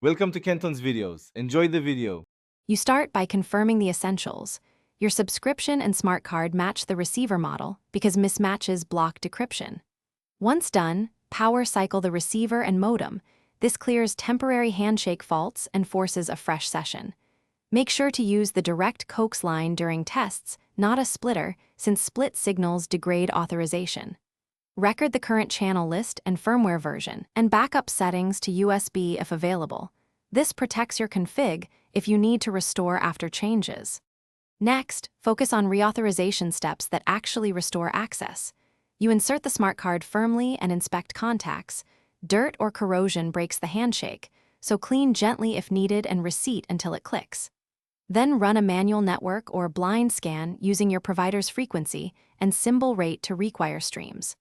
Welcome to Kenton's videos. Enjoy the video. You start by confirming the essentials. Your subscription and smart card match the receiver model because mismatches block decryption. Once done, power cycle the receiver and modem. This clears temporary handshake faults and forces a fresh session. Make sure to use the direct coax line during tests, not a splitter, since split signals degrade authorization. Record the current channel list and firmware version, and backup settings to USB if available. This protects your config if you need to restore after changes. Next, focus on reauthorization steps that actually restore access. You insert the smart card firmly and inspect contacts. Dirt or corrosion breaks the handshake, so clean gently if needed and reseat until it clicks. Then run a manual network or blind scan using your provider's frequency and symbol rate to require streams.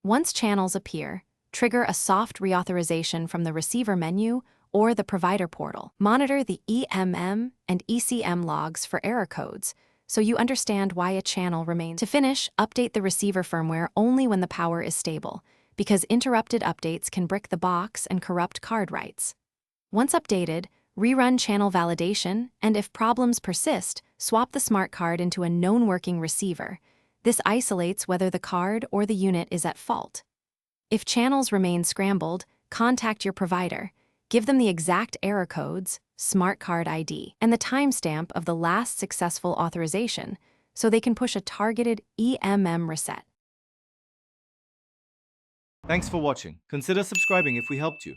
Once channels appear, trigger a soft reauthorization from the receiver menu or the provider portal. Monitor the EMM and ECM logs for error codes so you understand why a channel remains. To finish, update the receiver firmware only when the power is stable, because interrupted updates can brick the box and corrupt card writes. Once updated, rerun channel validation, and if problems persist, swap the smart card into a known working receiver. This isolates whether the card or the unit is at fault. If channels remain scrambled, contact your provider. Give them the exact error codes, smart card ID, and the timestamp of the last successful authorization so they can push a targeted EMM reset. Thanks for watching. Consider subscribing if we helped you.